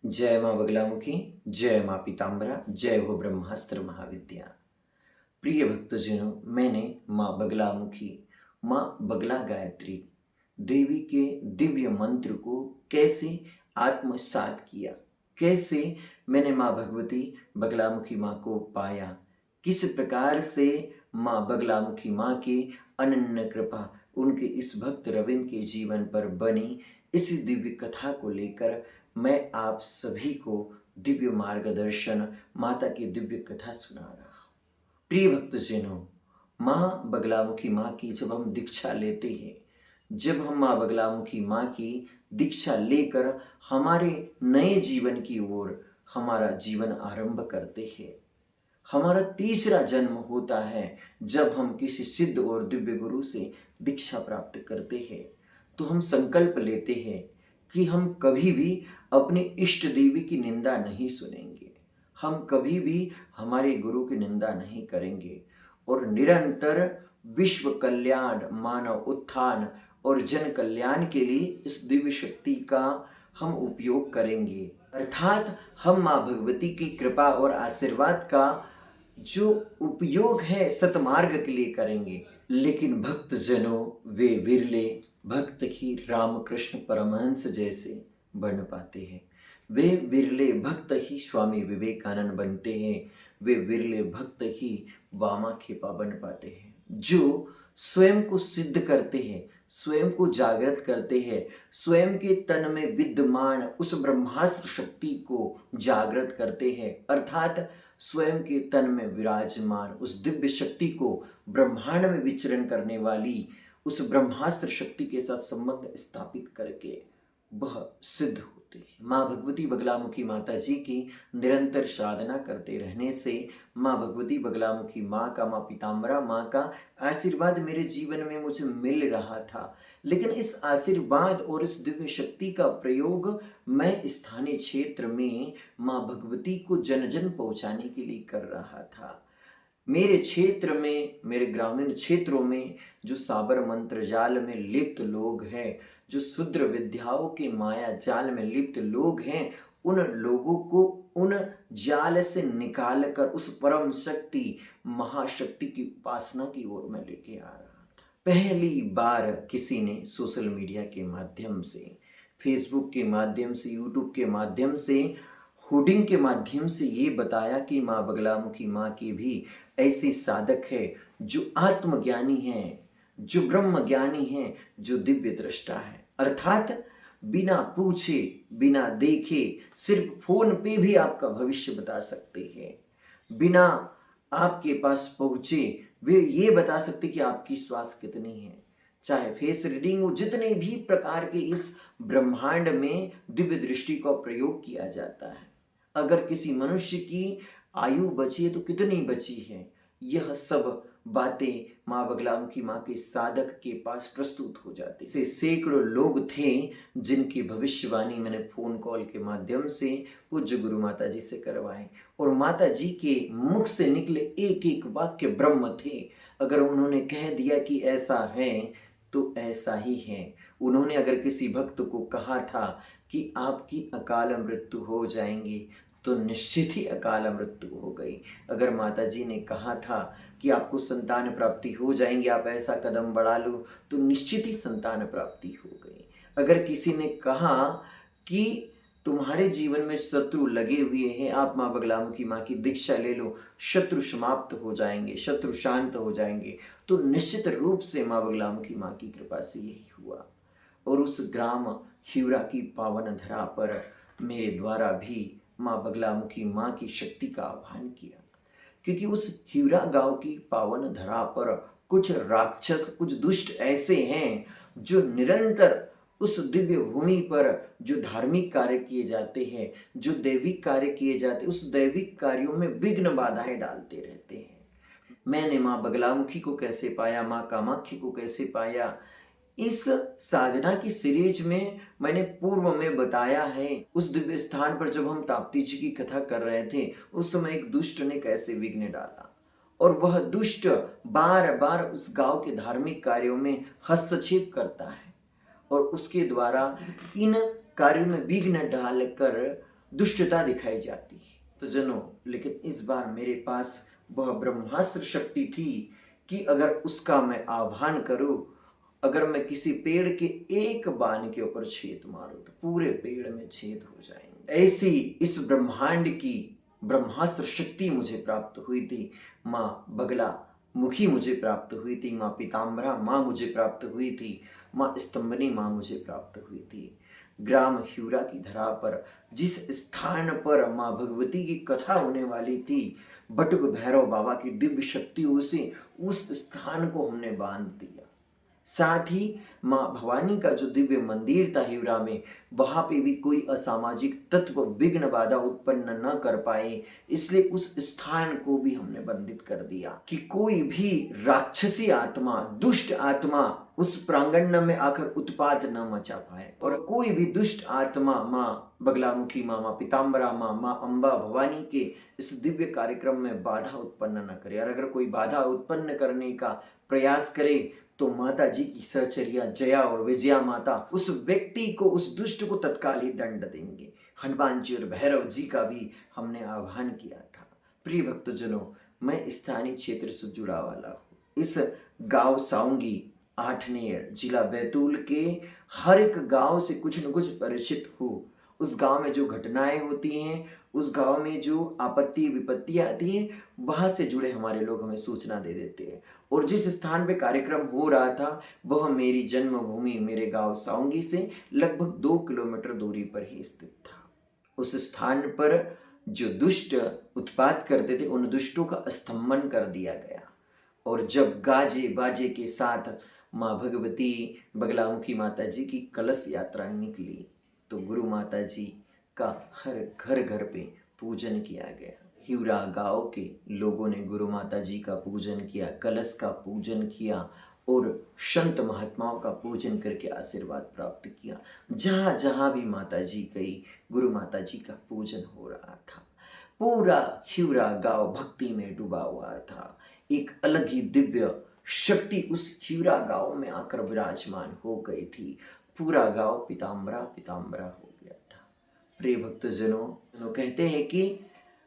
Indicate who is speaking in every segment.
Speaker 1: जय माँ बगलामुखी, जय माँ पीताम्बरा, जय हो ब्रह्मास्त्र महाविद्या। प्रिय भक्तजनों, मैंने माँ बगलामुखी, माँ बगला गायत्री देवी के दिव्य मंत्र को कैसे आत्मसात किया, कैसे मैंने माँ भगवती बगलामुखी माँ को पाया, किस प्रकार से माँ बगलामुखी माँ की अनन्य कृपा उनके इस भक्त रविंद्र के जीवन पर बनी, इस दिव्य कथा को लेकर मैं आप सभी को दिव्य मार्गदर्शन, माता की दिव्य कथा सुना रहा हूँ। प्रिय भक्तजनों, माँ बगलामुखी माँ की जब हम दीक्षा लेते हैं, जब हम माँ बगलामुखी माँ की दीक्षा लेकर हमारे नए जीवन की ओर हमारा जीवन आरंभ करते हैं, हमारा तीसरा जन्म होता है जब हम किसी सिद्ध और दिव्य गुरु से दीक्षा प्राप्त करते हैं, तो हम संकल्प लेते हैं कि हम कभी भी अपने इष्ट देवी की निंदा नहीं सुनेंगे, हम कभी भी हमारे गुरु की निंदा नहीं करेंगे और निरंतर विश्व कल्याण, मानव उत्थान और जन कल्याण के लिए इस दिव्य शक्ति का हम उपयोग करेंगे। अर्थात हम माँ भगवती की कृपा और आशीर्वाद का जो उपयोग है सतमार्ग के लिए करेंगे। लेकिन भक्तजनों, वे विरले भक्त ही रामकृष्ण परमहंस जैसे बन पाते हैं, वे विरले भक्त ही स्वामी विवेकानंद बनते हैं, वे विरले भक्त ही वामा खेपा बन पाते हैं, जो स्वयं को सिद्ध करते हैं, स्वयं को जागृत करते हैं, स्वयं के तन में विद्यमान उस ब्रह्मास्त्र शक्ति को जागृत करते हैं, अर्थात स्वयं के तन में विराजमान उस दिव्य शक्ति को ब्रह्मांड में विचरण करने वाली उस ब्रह्मास्त्र शक्ति के साथ संबंध स्थापित करके वह सिद्ध होते हैं। माँ भगवती बगलामुखी माता जी की निरंतर साधना करते रहने से माँ भगवती बगलामुखी माँ का, माँ पीताम्बरा माँ का आशीर्वाद मेरे जीवन में मुझे मिल रहा था। लेकिन इस आशीर्वाद और इस दिव्य शक्ति का प्रयोग मैं स्थानीय क्षेत्र में माँ भगवती को जन जन पहुँचाने के लिए कर रहा था। मेरे क्षेत्र में, मेरे ग्रामीण क्षेत्रों में जो साबर मंत्र जाल में लिप्त लोग हैं, जो शूद्र विद्याओं के माया जाल में लिप्त लोग हैं, उन लोगों को उन जाल से निकाल कर उस परम शक्ति, महाशक्ति की उपासना की ओर मैं लेके आ रहा था। पहली बार किसी ने सोशल मीडिया के माध्यम से, फेसबुक के माध्यम से, यूट्यूब के माध्यम से, हुडिंग के माध्यम से ये बताया कि माँ बगलामुखी माँ की भी ऐसे साधक है जो आत्मज्ञानी हैं, जो ब्रह्म ज्ञानी हैं, जो दिव्य दृष्टा है, अर्थात बिना पूछे, बिना देखे, सिर्फ फोन पे भी आपका भविष्य बता सकते हैं, बिना आपके पास पहुंचे वे ये बता सकते कि आपकी श्वास कितनी है, चाहे फेस रीडिंग हो, जितने भी प्रकार के इस ब्रह्मांड में दिव्य दृष्टि का प्रयोग किया जाता है। अगर किसी मनुष्य की आयु बची है तो कितनी बची है, यह सब बातें माँ बगलामुखी माँ के साधक के पास प्रस्तुत हो जाती। से सैकड़ों लोग थे जिनकी भविष्यवाणी मैंने फोन कॉल के माध्यम से पूज्य गुरु माता जी से करवाए और माता जी के मुख से निकले एक एक वाक्य ब्रह्म थे। अगर उन्होंने कह दिया कि ऐसा है तो ऐसा ही है। उन्होंने अगर किसी भक्त को कहा था कि आपकी अकाल मृत्यु हो जाएंगी तो निश्चित ही अकाल मृत्यु हो गई। अगर माता जी ने कहा था कि आपको संतान प्राप्ति हो जाएंगी, आप ऐसा कदम बढ़ा लो, तो निश्चित ही संतान प्राप्ति हो गई। अगर किसी ने कहा कि तुम्हारे जीवन में शत्रु लगे हुए हैं, आप माँ बगलामुखी माँ की दीक्षा ले लो, शत्रु समाप्त हो जाएंगे, शत्रु शांत हो जाएंगे, तो निश्चित रूप से माँ बगलामुखी माँ की कृपा से यही हुआ। और उस ग्राम हिवरा की पावन धरा पर मेरे द्वारा भी माँ बगलामुखी माँ की शक्ति का आह्वान किया, क्योंकि उस हिवरा गांव की पावन धरा पर कुछ राक्षस, कुछ दुष्ट ऐसे हैं जो निरंतर उस दिव्य भूमि पर जो धार्मिक कार्य किए जाते हैं, जो दैविक कार्य किए जाते हैं, उस दैविक कार्यों में विघ्न बाधाएं डालते रहते हैं। मैंने माँ बगलामुखी को कैसे पाया, माँ कामाख्या को कैसे पाया, इस साधना की सीरीज में मैंने पूर्व में बताया है। उस दिव्य स्थान पर जब हम ताप्ती जी की कथा कर रहे थे, उस समय एक दुष्ट ने कैसे विघ्न डाला और वह दुष्ट बार बार उस गांव के धार्मिक कार्यों में हस्तक्षेप करता है और उसके द्वारा इन कार्यों में विघ्न डालकर दुष्टता दिखाई जाती है। तो जनों, लेकिन इस बार मेरे पास वह ब्रह्मास्त्र शक्ति थी कि अगर उसका मैं आह्वान करूं, अगर मैं किसी पेड़ के एक बान के ऊपर छेद मारूं तो पूरे पेड़ में छेद हो जाएंगे। ऐसी इस ब्रह्मांड की ब्रह्मास्त्र शक्ति मुझे प्राप्त हुई थी। माँ बगला मुखी मुझे प्राप्त हुई थी, माँ पीताम्बरा माँ मुझे प्राप्त हुई थी, माँ स्तंभनी माँ मुझे प्राप्त हुई थी। ग्राम ह्यूरा की धरा पर जिस स्थान पर माँ भगवती की कथा होने वाली थी, बटुक भैरव बाबा की दिव्य शक्तियों से उस स्थान को हमने बांध दिया। साथ ही माँ भवानी का जो दिव्य मंदिर था ह्यूरा में, वहां पे भी कोई असामाजिक तत्व विघ्न बाधा उत्पन्न न कर पाए, इसलिए उस स्थान को भी हमने बंदित कर दिया कि कोई भी राक्षसी आत्मा, दुष्ट आत्मा उस प्रांगण में आकर उत्पात न मचा पाए, और कोई भी दुष्ट आत्मा माँ बगलामुखी माँ, माँ पीताम्बरा माँ, माँ अम्बा भवानी के इस दिव्य कार्यक्रम में बाधा उत्पन्न न करे। और अगर कोई बाधा उत्पन्न करने का प्रयास करे तो माता जी की सरचरिया जया और विजया माता उस व्यक्ति को, उस दुष्ट को तत्काल ही दंड देंगे। हनुमान जी और भैरव जी का भी हमने आह्वान किया था। प्रिय भक्तजनों, मैं स्थानीय क्षेत्र से जुड़ा वाला हूँ। इस गांव साउंगी आठनेर जिला बैतूल के हर एक गांव से कुछ न कुछ परिचित हूँ। उस गांव में जो घटनाएं होती हैं, उस गांव में जो आपत्ति विपत्ति आती है, वहां से जुड़े हमारे लोग हमें सूचना दे देते हैं। और जिस स्थान पे कार्यक्रम हो रहा था वह मेरी जन्मभूमि, मेरे गांव साउंगी से लगभग 2 किलोमीटर दूरी पर ही स्थित था। उस स्थान पर जो दुष्ट उत्पात करते थे, उन दुष्टों का स्तंभन कर दिया गया। और जब गाजे बाजे के साथ माँ भगवती बगलामुखी माता जी की कलश यात्रा निकली तो गुरु माता जी का हर घर घर पे पूजन किया गया। ह्यूरा गांव के लोगों ने गुरु माता जी का पूजन किया, कलश का पूजन किया और संत महात्माओं का पूजन करके आशीर्वाद प्राप्त किया। जहाँ जहाँ भी माता जी गई, गुरु माता जी का पूजन हो रहा था। पूरा ह्यूरा गांव भक्ति में डूबा हुआ था। एक अलग ही दिव्य शक्ति उस ह्यूरा गांव में आकर विराजमान हो गई थी। पूरा गांव पीताम्बरा पीताम्बरा हो गया था। प्रिय भक्तजनों, कहते हैं कि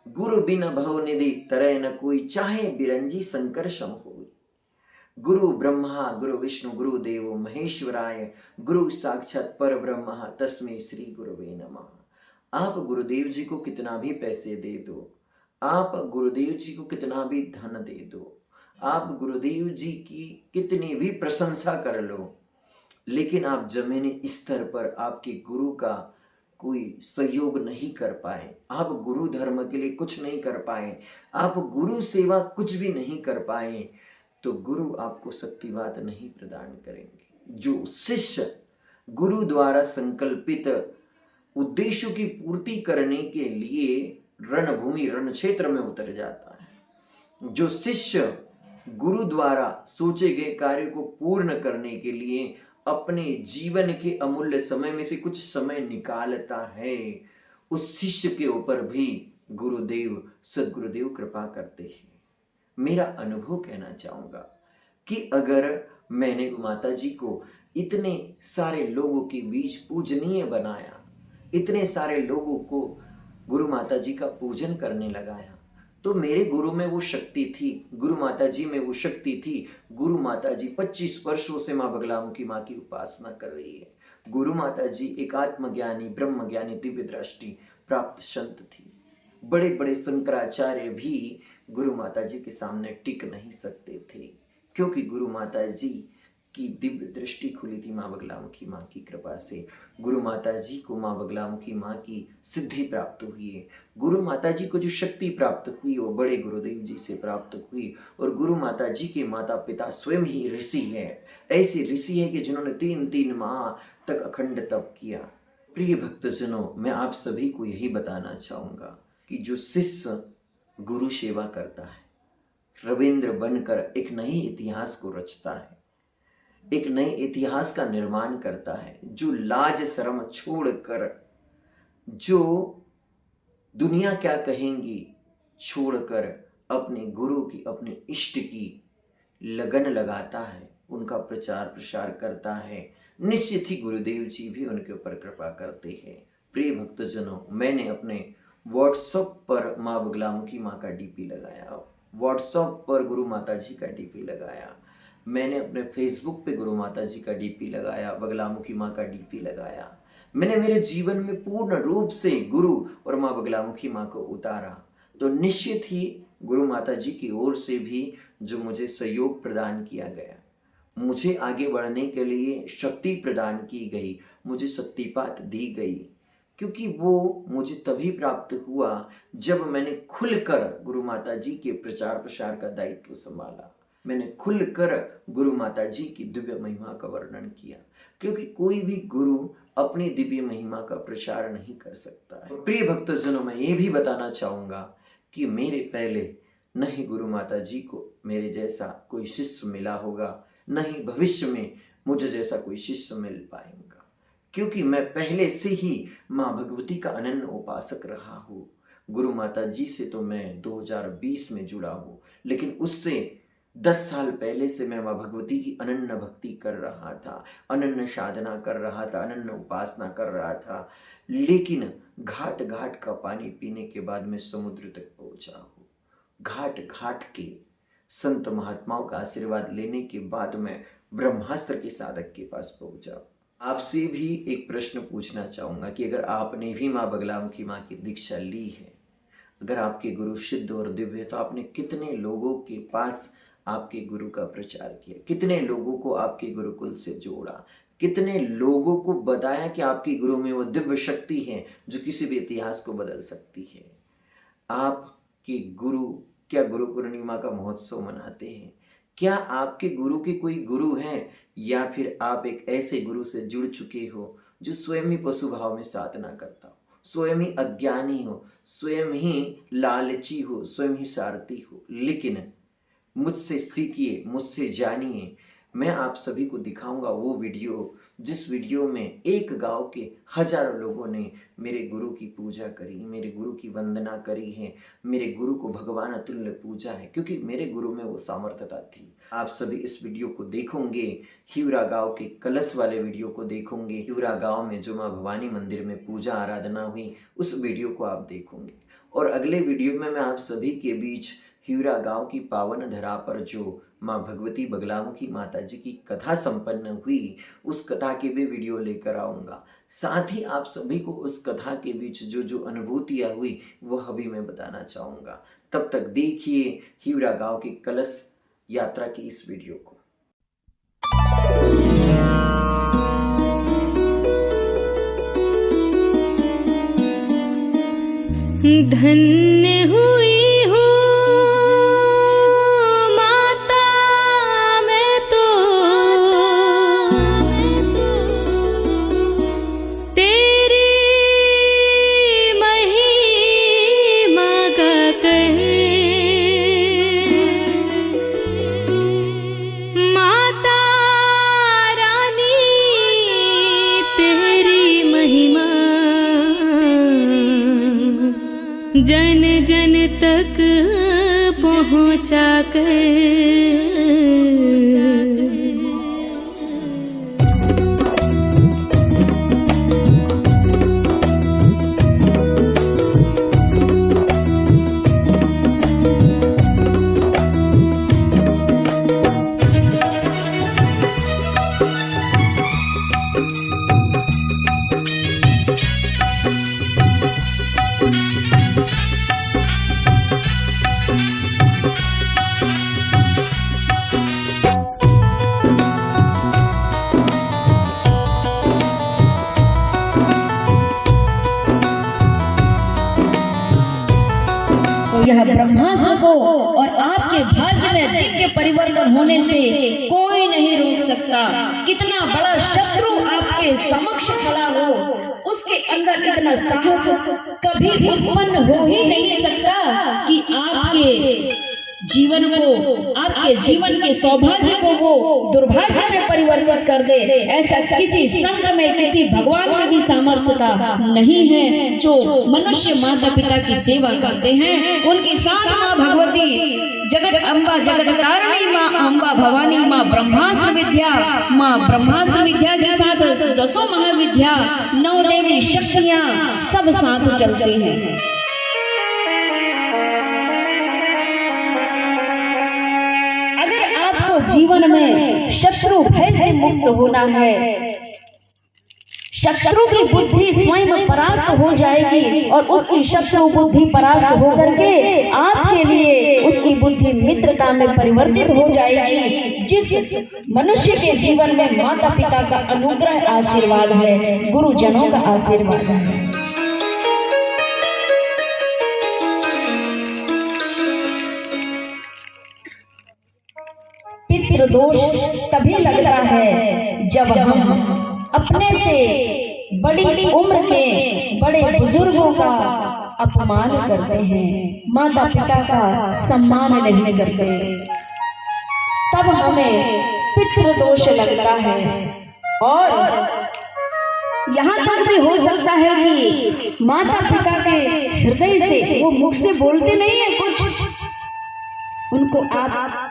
Speaker 1: गुरु बिन भव निधि तरह न कोई, चाहे बिरंजी शंकर सम होई। गुरु ब्रह्मा गुरु विष्णु गुरु देवो महेश्वराय, गुरु साक्षात पर ब्रह्म तस्मै श्री गुरुवे नमः। आप गुरुदेव जी को कितना भी पैसे दे दो, आप गुरुदेव जी को कितना भी धन दे दो, आप गुरुदेव जी की कितनी भी प्रशंसा कर लो, लेकिन आप जमीनी स्तर पर आपके गुरु का कोई सहयोग नहीं कर पाए, आप गुरु धर्म के लिए कुछ नहीं कर पाए, आप गुरु सेवा कुछ भी नहीं कर पाए, तो गुरु आपको शक्तिवाद नहीं प्रदान करेंगे। जो शिष्य गुरु द्वारा संकल्पित उद्देश्यों की पूर्ति करने के लिए रणभूमि रण क्षेत्र में उतर जाता है, जो शिष्य गुरु द्वारा सोचे गए कार्य को पूर्ण करने के लिए अपने जीवन के अमूल्य समय में से कुछ समय निकालता है, उस शिष्य के ऊपर भी गुरुदेव सदगुरुदेव कृपा करते हैं। मेरा अनुभव कहना चाहूंगा कि अगर मैंने माता जी को इतने सारे लोगों के बीच पूजनीय बनाया, इतने सारे लोगों को गुरु माता जी का पूजन करने लगाया, तो मेरे गुरु में वो शक्ति थी, गुरु माता जी में वो शक्ति थी। गुरु माता जी 25 वर्षों से माँ बगलामुखी माँ की उपासना कर रही है। गुरु माता जी एक आत्मज्ञानी ब्रह्म ज्ञानी दिव्य दृष्टि प्राप्त संत थी। बड़े बड़े शंकराचार्य भी गुरु माता जी के सामने टिक नहीं सकते थे, क्योंकि गुरु माता जी की दिव्य दृष्टि खुली थी माँ बगलामुखी माँ की कृपा से। गुरु माता जी को माँ बगलामुखी माँ की सिद्धि प्राप्त हुई है। गुरु माता जी को जो शक्ति प्राप्त हुई वो बड़े गुरुदेव जी से प्राप्त हुई। और गुरु माता जी के माता पिता स्वयं ही ऋषि हैं। ऐसे ऋषि हैं कि जिन्होंने 3 माह तक अखंड तप किया। प्रिय भक्तजनों, मैं आप सभी को यही बताना चाहूँगा कि जो शिष्य गुरु सेवा करता है, रविंद्र बनकर एक नए इतिहास को रचता है, एक नए इतिहास का निर्माण करता है, जो लाज शर्म छोड़कर, जो दुनिया क्या कहेंगी छोड़कर अपने गुरु की, अपने इष्ट की लगन लगाता है, उनका प्रचार प्रसार करता है, निश्चित ही गुरुदेव जी भी उनके ऊपर कृपा करते हैं। प्रिय भक्तजनों, मैंने अपने व्हाट्सएप पर माँ बगलामुखी माँ का डीपी लगाया, व्हाट्सएप पर गुरु माता जी का डीपी लगाया, मैंने अपने फेसबुक पे गुरु माता जी का डीपी लगाया, बगलामुखी माँ का डीपी लगाया। मैंने मेरे जीवन में पूर्ण रूप से गुरु और माँ बगलामुखी माँ को उतारा, तो निश्चित ही गुरु माता जी की ओर से भी जो मुझे सहयोग प्रदान किया गया, मुझे आगे बढ़ने के लिए शक्ति प्रदान की गई, मुझे शक्तिपात दी गई, क्योंकि वो मुझे तभी प्राप्त हुआ जब मैंने खुलकर गुरु माता जी के प्रचार प्रसार का दायित्व संभाला। मैंने खुलकर गुरु माता जी की दिव्य महिमा का वर्णन किया, क्योंकि कोई भी गुरु अपनी दिव्य महिमा का प्रचार नहीं कर सकता है। प्रिय भक्तजनों, मैं ये भी बताना चाहूँगा कि मेरे पहले न ही गुरु माता जी को मेरे जैसा कोई शिष्य मिला होगा, न ही भविष्य में मुझे जैसा कोई शिष्य मिल पाएगा, क्योंकि मैं पहले से ही माँ भगवती का अनन्य उपासक रहा हूँ। गुरु माता जी से तो मैं 2020 में जुड़ा हूँ, लेकिन उससे 10 साल पहले से मैं माँ भगवती की अनन्य भक्ति कर रहा था, अनन्य साधना कर रहा था, अनन्य उपासना कर रहा था। लेकिन घाट घाट का पानी पीने के बाद मैं समुद्र तक पहुँचा हूँ। घाट घाट के संत महात्माओं का आशीर्वाद लेने के बाद मैं ब्रह्मास्त्र के साधक के पास पहुंचा। आपसे भी एक प्रश्न पूछना चाहूँगा कि अगर आपने भी माँ बगलामुखी माँ की दीक्षा ली है, अगर आपके गुरु सिद्ध और दिव्य, तो आपने कितने लोगों के पास आपके गुरु का प्रचार किया, कितने लोगों को आपके गुरुकुल से जोड़ा, कितने लोगों को बताया कि आपके गुरु में वो दिव्य शक्ति है जो किसी भी इतिहास को बदल सकती है। आपके गुरु क्या गुरु पूर्णिमा का महोत्सव मनाते हैं? क्या आपके गुरु के कोई गुरु हैं, या फिर आप एक ऐसे गुरु से जुड़ चुके हो जो स्वयं ही पशु भाव में साधना करता हो, स्वयं ही अज्ञानी हो, स्वयं ही लालची हो, स्वयं ही स्वार्थी हो? लेकिन मुझसे सीखिए, मुझसे जानिए। मैं आप सभी को दिखाऊंगा वो वीडियो जिस वीडियो में एक गांव के हजारों लोगों ने मेरे गुरु की पूजा करी, मेरे गुरु की वंदना करी है, मेरे गुरु को भगवान अतुल्य पूजा है, क्योंकि मेरे गुरु में वो सामर्थ्यता थी। आप सभी इस वीडियो को देखोगे, हिवरा गांव के कलश वाले वीडियो को देखोगे, हिवरा गांव में जो माँ भवानी मंदिर में पूजा आराधना हुई उस वीडियो को आप देखोगे। और अगले वीडियो में मैं आप सभी के बीच हिवरा गांव की पावन धरा पर जो माँ भगवती बगलामुखी माता जी की कथा संपन्न हुई, उस कथा की भी वीडियो लेकर आऊँगा। साथ ही आप सभी को उस कथा के बीच जो जो अनुभूतियाँ हुई वह भी मैं बताना चाहूँगा। तब तक देखिए हिवरा गांव की कलश यात्रा की इस वीडियो को।
Speaker 2: धन्य हुई जन जन तक पहुँचा कर।
Speaker 3: यह ब्रह्मास्त्र को और आपके भाग्य में दिव्य परिवर्तन होने से कोई नहीं रोक सकता। कितना बड़ा शत्रु आपके समक्ष खड़ा हो, उसके अंदर इतना साहस कभी उत्पन्न हो ही नहीं सकता कि आपके जीवन को, आपके जीवन के सौभाग्य को वो दुर्भाग्य में परिवर्तित कर दे, ऐसा किसी संत में, किसी भगवान में भी सामर्थ्यता नहीं है। जो मनुष्य माता पिता की सेवा करते हैं उनके साथ माँ भगवती, जगत अम्बा, जगत तारिणी माँ अम्बा भवानी, माँ ब्रह्मास्त्र विद्या, माँ ब्रह्मास्त्र विद्या के साथ 10 महाविद्या, 9 देवी शक्तियाँ सब साथ चलती हैं। जीवन में शत्रु भय से मुक्त होना है, शत्रु की बुद्धि स्वयं परास्त हो जाएगी और उसकी शत्रु बुद्धि परास्त होकर के आपके लिए उसकी बुद्धि मित्रता में परिवर्तित हो जाएगी। जिस मनुष्य के जीवन में माता पिता का अनुग्रह आशीर्वाद है, गुरुजनों का आशीर्वाद है, पितृदोष तभी लगता है जब हम अपने से बड़ी उम्र के बड़े बुजुर्गों का अपमान करते हैं, माता पिता का सम्मान नहीं करते, तब हमें पितृदोष लगता है। और यहाँ तक भी हो सकता है कि माता पिता के हृदय से, वो मुख से बोलते नहीं है कुछ, उनको आप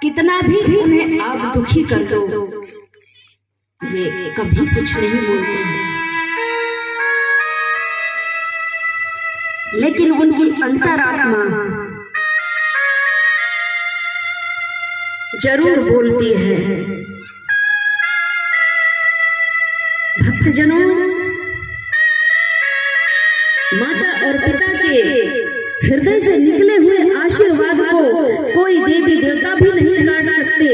Speaker 3: कितना भी उन्हें आप दुखी कर दो, वे कभी कुछ नहीं बोलते हैं, लेकिन उनकी अंतरात्मा जरूर बोलती है। भक्तजनों, माता और पिता के हृदय से निकले हुए आशीर्वाद को कोई देवी देवता भी नहीं काट सकते।